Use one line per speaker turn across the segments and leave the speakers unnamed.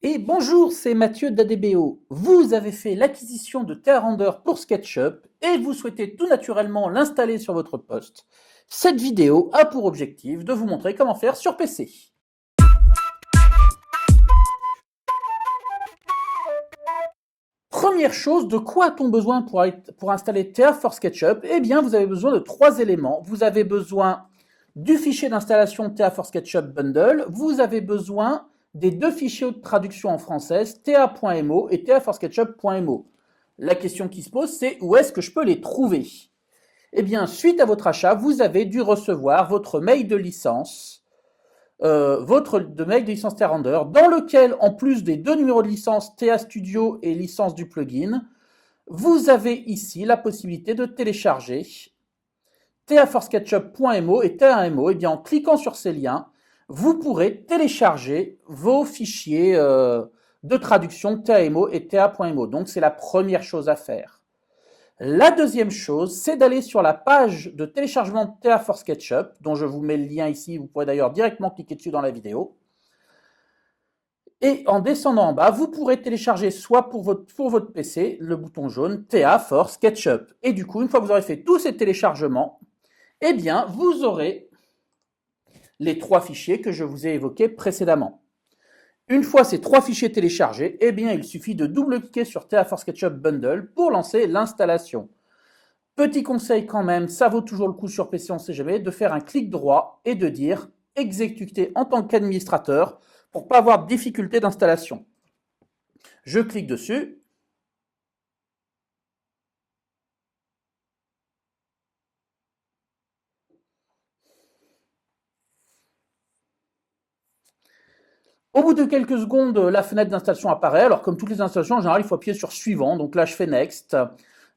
Et bonjour, c'est Mathieu d'ADBO. Vous avez fait l'acquisition de TheaRender pour SketchUp et vous souhaitez tout naturellement l'installer sur votre poste. Cette vidéo a pour objectif de vous montrer comment faire sur PC. Première chose, de quoi a-t-on besoin pour installer Thea for SketchUp? Eh bien, vous avez besoin de 3 éléments. Vous avez besoin du fichier d'installation Thea for SketchUp Bundle, vous avez besoin des 2 fichiers de traduction en française, thea.mo et theaforsketchup.mo. La question qui se pose, c'est où est-ce que je peux les trouver? Eh bien, suite à votre achat, vous avez dû recevoir votre mail de licence, mail de licence TheaRender, dans lequel, en plus des 2 numéros de licence Thea Studio et licence du plugin, vous avez ici la possibilité de télécharger theaforsketchup.mo et thea.mo. Et bien, en cliquant sur ces liens, vous pourrez télécharger vos fichiers de traduction thea.mo et thea.mo. Donc, c'est la première chose à faire. La deuxième chose, c'est d'aller sur la page de téléchargement de Thea for SketchUp, dont je vous mets le lien ici, vous pourrez d'ailleurs directement cliquer dessus dans la vidéo. Et en descendant en bas, vous pourrez télécharger soit pour votre PC, le bouton jaune, Thea for SketchUp. Et du coup, une fois que vous aurez fait tous ces téléchargements, eh bien, vous aurez les 3 fichiers que je vous ai évoqués précédemment. Une fois ces 3 fichiers téléchargés, eh bien, il suffit de double-cliquer sur Thea for SketchUp Bundle pour lancer l'installation. Petit conseil quand même, ça vaut toujours le coup sur PC, on ne sait jamais, de faire un clic droit et de dire « Exécuter en tant qu'administrateur » pour ne pas avoir de difficulté d'installation. Je clique dessus. Au bout de quelques secondes, la fenêtre d'installation apparaît. Alors, comme toutes les installations, en général, il faut appuyer sur Suivant. Donc là, je fais Next.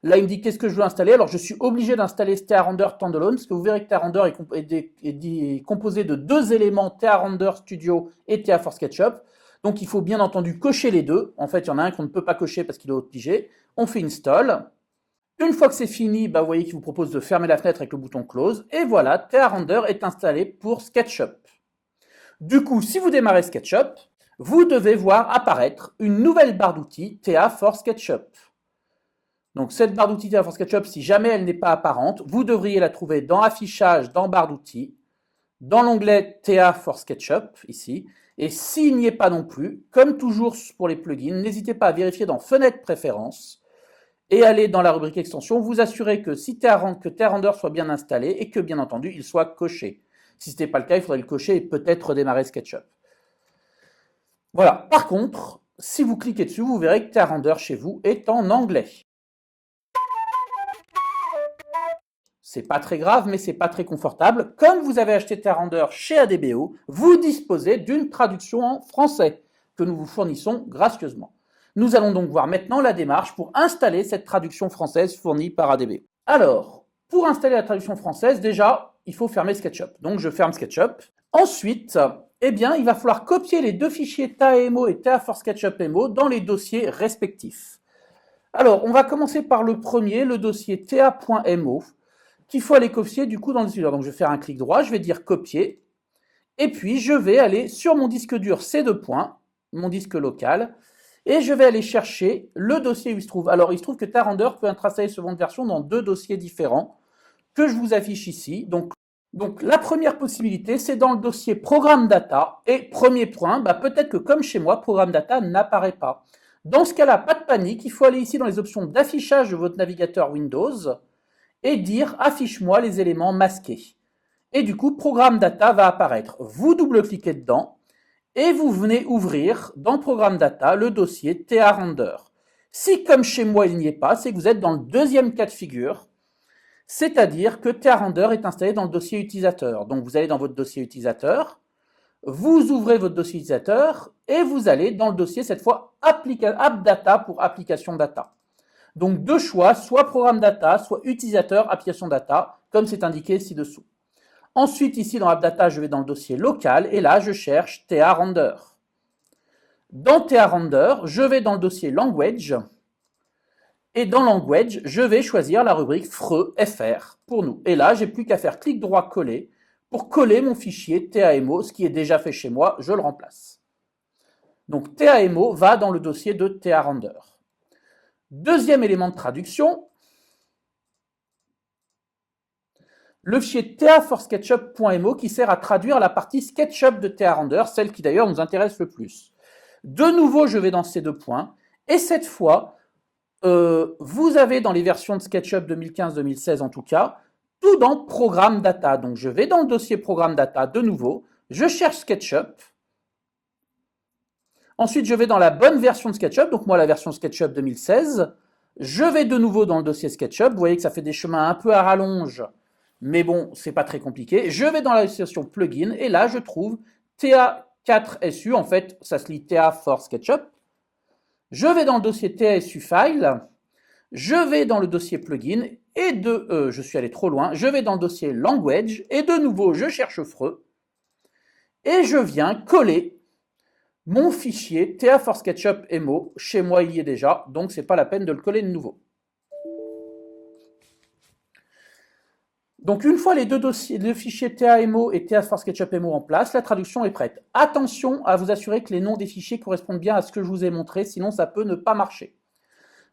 Là, il me dit qu'est-ce que je veux installer. Alors, je suis obligé d'installer TheaRender Standalone, parce que vous verrez que TheaRender est composé de 2 éléments, TheaRender Studio et Thea for SketchUp. Donc, il faut bien entendu cocher les deux. En fait, il y en a un qu'on ne peut pas cocher parce qu'il est obligé. On fait Install. Une fois que c'est fini, vous voyez qu'il vous propose de fermer la fenêtre avec le bouton Close. Et voilà, TheaRender est installé pour SketchUp. Du coup, si vous démarrez SketchUp, vous devez voir apparaître une nouvelle barre d'outils Thea for SketchUp. Donc cette barre d'outils Thea for SketchUp, si jamais elle n'est pas apparente, vous devriez la trouver dans Affichage, dans barre d'outils, dans l'onglet Thea for SketchUp, ici. Et s'il n'y est pas non plus, comme toujours pour les plugins, n'hésitez pas à vérifier dans Fenêtre Préférences et aller dans la rubrique Extension, vous assurer que TheaRender soit bien installé et que, bien entendu, il soit coché. Si ce n'est pas le cas, il faudrait le cocher et peut-être redémarrer SketchUp. Voilà. Par contre, si vous cliquez dessus, vous verrez que TheaRender chez vous est en anglais. C'est pas très grave, mais c'est pas très confortable. Comme vous avez acheté TheaRender chez ADBO, vous disposez d'une traduction en français que nous vous fournissons gracieusement. Nous allons donc voir maintenant la démarche pour installer cette traduction française fournie par ADBO. Alors, pour installer la traduction française, déjà, il faut fermer SketchUp. Donc, je ferme SketchUp. Ensuite, eh bien, il va falloir copier les 2 fichiers thea.mo et Thea for SketchUp.mo dans les dossiers respectifs. Alors, on va commencer par le premier, le dossier thea.mo, qu'il faut aller copier du coup dans le disque dur. Donc, je vais faire un clic droit, je vais dire copier, et puis je vais aller sur mon disque dur C2 points, mon disque local, et je vais aller chercher le dossier où il se trouve. Alors, il se trouve que TheaRender peut être installé seconde version dans 2 dossiers différents que je vous affiche ici. Donc la première possibilité, c'est dans le dossier Programme Data. Et premier point, peut-être que comme chez moi, Programme Data n'apparaît pas. Dans ce cas-là, pas de panique, il faut aller ici dans les options d'affichage de votre navigateur Windows et dire « Affiche-moi les éléments masqués ». Et du coup, Programme Data va apparaître. Vous double-cliquez dedans et vous venez ouvrir dans Programme Data le dossier TheaRender. Si, comme chez moi, il n'y est pas, c'est que vous êtes dans le deuxième cas de figure, c'est-à-dire que TheaRender est installé dans le dossier utilisateur. Donc, vous allez dans votre dossier utilisateur, vous ouvrez votre dossier utilisateur et vous allez dans le dossier, cette fois, App Data pour Application Data. Donc, 2 choix, soit Programme Data, soit Utilisateur Application Data, comme c'est indiqué ci-dessous. Ensuite, ici, dans AppData, je vais dans le dossier local et là, je cherche TheaRender. Dans TheaRender, je vais dans le dossier Language et dans Language, je vais choisir la rubrique FR pour nous. Et là, j'ai plus qu'à faire clic droit coller pour coller mon fichier TheaMO, ce qui est déjà fait chez moi, je le remplace. Donc TAMO va dans le dossier de TA Render. Deuxième élément de traduction, le fichier TA4SketchUp.mo qui sert à traduire la partie SketchUp de TA Render, celle qui d'ailleurs nous intéresse le plus. De nouveau, je vais dans ces deux points, et cette fois, vous avez dans les versions de SketchUp 2015-2016 en tout cas, tout dans Programme Data. Donc je vais dans le dossier Programme Data de nouveau, je cherche SketchUp. Ensuite, je vais dans la bonne version de SketchUp, donc moi la version SketchUp 2016. Je vais de nouveau dans le dossier SketchUp. Vous voyez que ça fait des chemins un peu à rallonge, mais bon, c'est pas très compliqué. Je vais dans la section Plugin et là, je trouve TA4SU. En fait, ça se lit TA for SketchUp. Je vais dans le dossier TASU File. Je vais dans le dossier Plugin et je suis allé trop loin. Je vais dans le dossier Language et de nouveau, je cherche Freux et je viens coller mon fichier TA4SketchUp.mo, chez moi il y est déjà, donc c'est pas la peine de le coller de nouveau. Donc une fois les deux dossiers, le fichier TA.mo et TA4SketchUp.mo en place, la traduction est prête. Attention à vous assurer que les noms des fichiers correspondent bien à ce que je vous ai montré, sinon ça peut ne pas marcher.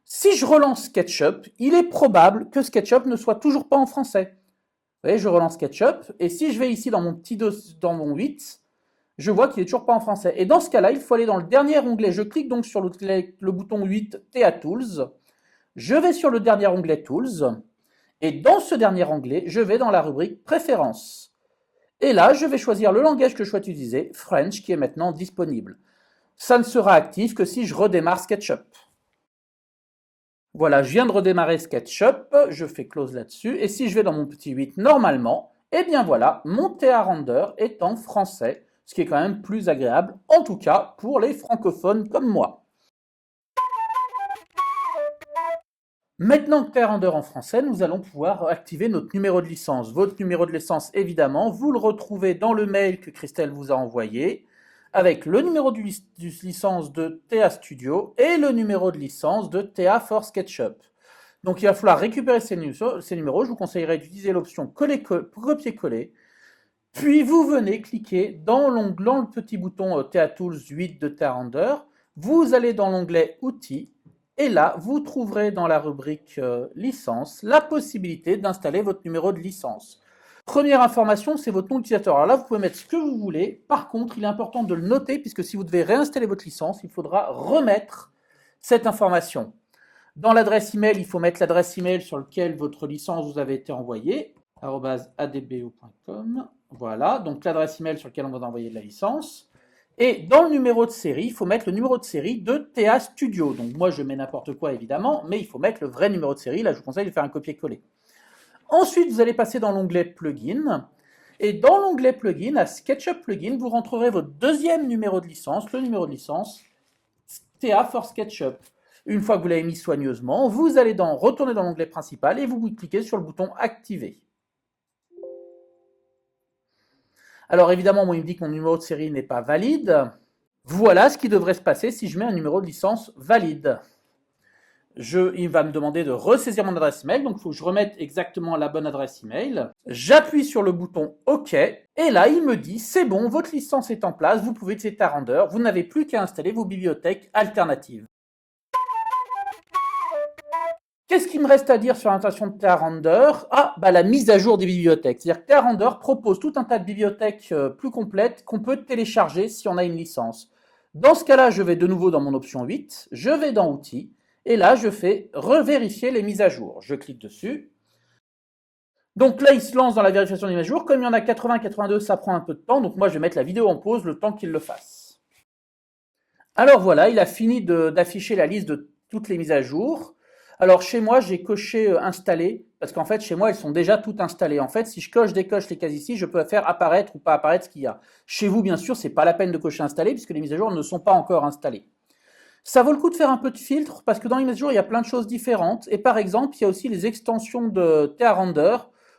Si je relance SketchUp, il est probable que SketchUp ne soit toujours pas en français. Vous voyez, je relance SketchUp, et si je vais ici dans mon petit dossier, dans mon 8, je vois qu'il n'est toujours pas en français. Et dans ce cas-là, il faut aller dans le dernier onglet. Je clique donc sur le bouton 8 TA Tools. Je vais sur le dernier onglet Tools. Et dans ce dernier onglet, je vais dans la rubrique Préférences. Et là, je vais choisir le langage que je souhaite utiliser, French, qui est maintenant disponible. Ça ne sera actif que si je redémarre SketchUp. Voilà, je viens de redémarrer SketchUp. Je fais Close là-dessus. Et si je vais dans mon petit 8, normalement, eh bien voilà, mon TA Render est en français, ce qui est quand même plus agréable, en tout cas pour les francophones comme moi. Maintenant que TA Render en français, nous allons pouvoir activer notre numéro de licence. Votre numéro de licence, évidemment, vous le retrouvez dans le mail que Christelle vous a envoyé, avec le numéro de licence de TA Studio et le numéro de licence de TA4SketchUp. Donc il va falloir récupérer ces numéros. Je vous conseillerais d'utiliser l'option copier-coller. Puis vous venez cliquer dans le petit bouton TA Tools 8 de TA Render. Vous allez dans l'onglet Outils. Et là, vous trouverez dans la rubrique licence la possibilité d'installer votre numéro de licence. Première information, c'est votre nom d'utilisateur. Alors là, vous pouvez mettre ce que vous voulez. Par contre, il est important de le noter puisque si vous devez réinstaller votre licence, il faudra remettre cette information. Dans l'adresse email, il faut mettre l'adresse email sur laquelle votre licence vous avait été envoyée, @adbo.com. Voilà, donc l'adresse email sur laquelle on va envoyer de la licence. Et dans le numéro de série, il faut mettre le numéro de série de TA Studio. Donc moi, je mets n'importe quoi, évidemment, mais il faut mettre le vrai numéro de série. Là, je vous conseille de faire un copier-coller. Ensuite, vous allez passer dans l'onglet Plugin. Et dans l'onglet Plugin, à SketchUp Plugin, vous rentrerez votre deuxième numéro de licence, le numéro de licence TA4SketchUp. Une fois que vous l'avez mis soigneusement, vous allez retourner dans l'onglet principal et vous cliquez sur le bouton Activer. Alors évidemment, moi, il me dit que mon numéro de série n'est pas valide. Voilà ce qui devrait se passer si je mets un numéro de licence valide. Il va me demander de ressaisir mon adresse email, donc il faut que je remette exactement la bonne adresse email. J'appuie sur le bouton OK, et là, il me dit, c'est bon, votre licence est en place, vous pouvez utiliser TA Render, vous n'avez plus qu'à installer vos bibliothèques alternatives. Qu'est-ce qu'il me reste à dire sur l'installation de TA Render? La mise à jour des bibliothèques. C'est-à-dire que TA Render propose tout un tas de bibliothèques plus complètes qu'on peut télécharger si on a une licence. Dans ce cas-là, je vais de nouveau dans mon option 8, je vais dans Outils, et là, je fais revérifier les mises à jour. Je clique dessus. Donc là, il se lance dans la vérification des mises à jour. Comme il y en a 80, 82, ça prend un peu de temps, donc moi, je vais mettre la vidéo en pause le temps qu'il le fasse. Alors voilà, il a fini d'afficher la liste de toutes les mises à jour. Alors chez moi, j'ai coché installer, parce qu'en fait, chez moi, elles sont déjà toutes installées. En fait, si je décoche les cases ici, je peux faire apparaître ou pas apparaître ce qu'il y a. Chez vous, bien sûr, c'est pas la peine de cocher installer, puisque les mises à jour ne sont pas encore installées. Ça vaut le coup de faire un peu de filtre, parce que dans les mises à jour, il y a plein de choses différentes. Et par exemple, il y a aussi les extensions de TA Render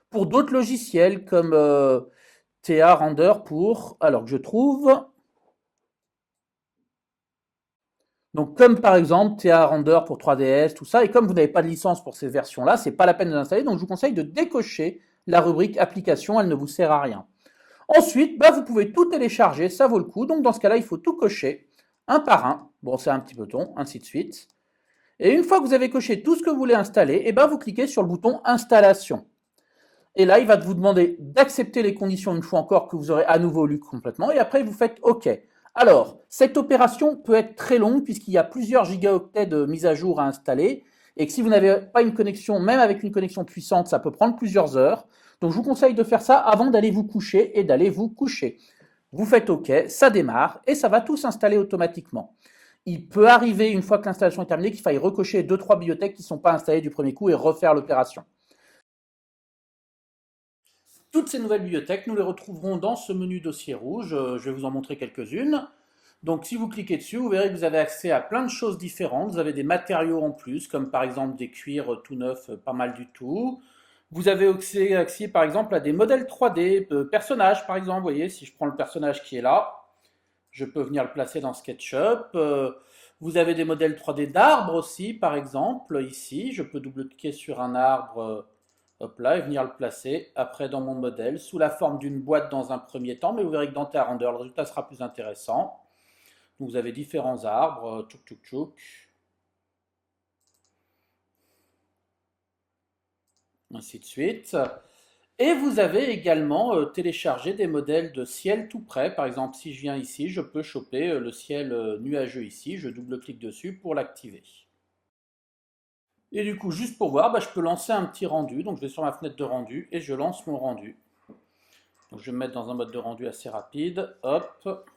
pour d'autres logiciels, comme TA Render pour, alors que je trouve... Donc, comme par exemple TA Render pour 3DS, tout ça, et comme vous n'avez pas de licence pour ces versions-là, c'est pas la peine de l'installer, donc je vous conseille de décocher la rubrique application, elle ne vous sert à rien. Ensuite, vous pouvez tout télécharger, ça vaut le coup, donc dans ce cas-là, il faut tout cocher. un par un. Bon, c'est un petit bouton, ainsi de suite. Et une fois que vous avez coché tout ce que vous voulez installer, et ben vous cliquez sur le bouton Installation. Et là, il va vous demander d'accepter les conditions une fois encore que vous aurez à nouveau lu complètement. Et après, vous faites OK. Alors, cette opération peut être très longue puisqu'il y a plusieurs gigaoctets de mise à jour à installer. Et que si vous n'avez pas une connexion, même avec une connexion puissante, ça peut prendre plusieurs heures. Donc, je vous conseille de faire ça avant d'aller vous coucher et d'aller vous coucher. Vous faites OK, ça démarre et ça va tout s'installer automatiquement. Il peut arriver, une fois que l'installation est terminée, qu'il faille recocher 2-3 bibliothèques qui ne sont pas installées du premier coup et refaire l'opération. Toutes ces nouvelles bibliothèques, nous les retrouverons dans ce menu dossier rouge. Je vais vous en montrer quelques-unes. Donc si vous cliquez dessus, vous verrez que vous avez accès à plein de choses différentes. Vous avez des matériaux en plus, comme par exemple des cuirs tout neufs, pas mal du tout. Vous avez accès par exemple à des modèles 3D, personnages par exemple. Vous voyez, si je prends le personnage qui est là, je peux venir le placer dans SketchUp. Vous avez des modèles 3D d'arbres aussi, par exemple, ici. Je peux double-cliquer sur un arbre, hop là, et venir le placer après dans mon modèle, sous la forme d'une boîte dans un premier temps, mais vous verrez que dans TR Render, le résultat sera plus intéressant. Donc vous avez différents arbres, tchouk tchouk tchouk, ainsi de suite. Et vous avez également téléchargé des modèles de ciel tout près. Par exemple, si je viens ici, je peux choper le ciel nuageux ici. Je double-clique dessus pour l'activer. Et du coup, juste pour voir, je peux lancer un petit rendu. Donc je vais sur ma fenêtre de rendu et je lance mon rendu. Donc je vais me mettre dans un mode de rendu assez rapide. Hop.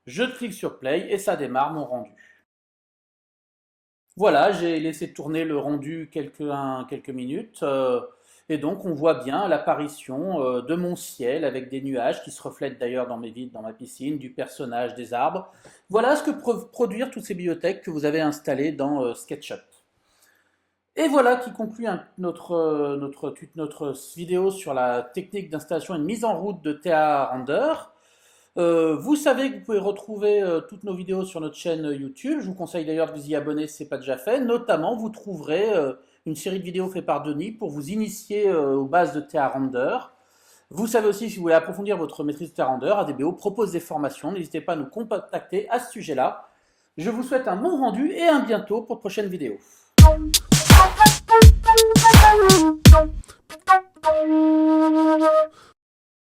Je clique sur Play et ça démarre mon rendu. Voilà, j'ai laissé tourner le rendu quelques minutes. Et donc on voit bien l'apparition de mon ciel avec des nuages qui se reflètent d'ailleurs dans mes vides, dans ma piscine, du personnage, des arbres. Voilà ce que peuvent produire toutes ces bibliothèques que vous avez installées dans SketchUp. Et voilà qui conclut notre vidéo sur la technique d'installation et de mise en route de TA Render. Vous savez que vous pouvez retrouver toutes nos vidéos sur notre chaîne YouTube. Je vous conseille d'ailleurs de vous y abonner si ce n'est pas déjà fait. Notamment, vous trouverez une série de vidéos faites par Denis pour vous initier aux bases de TA Render. Vous savez aussi, si vous voulez approfondir votre maîtrise de TA Render, ADBO propose des formations. N'hésitez pas à nous contacter à ce sujet-là. Je vous souhaite un bon rendu et à bientôt pour de prochaines vidéos.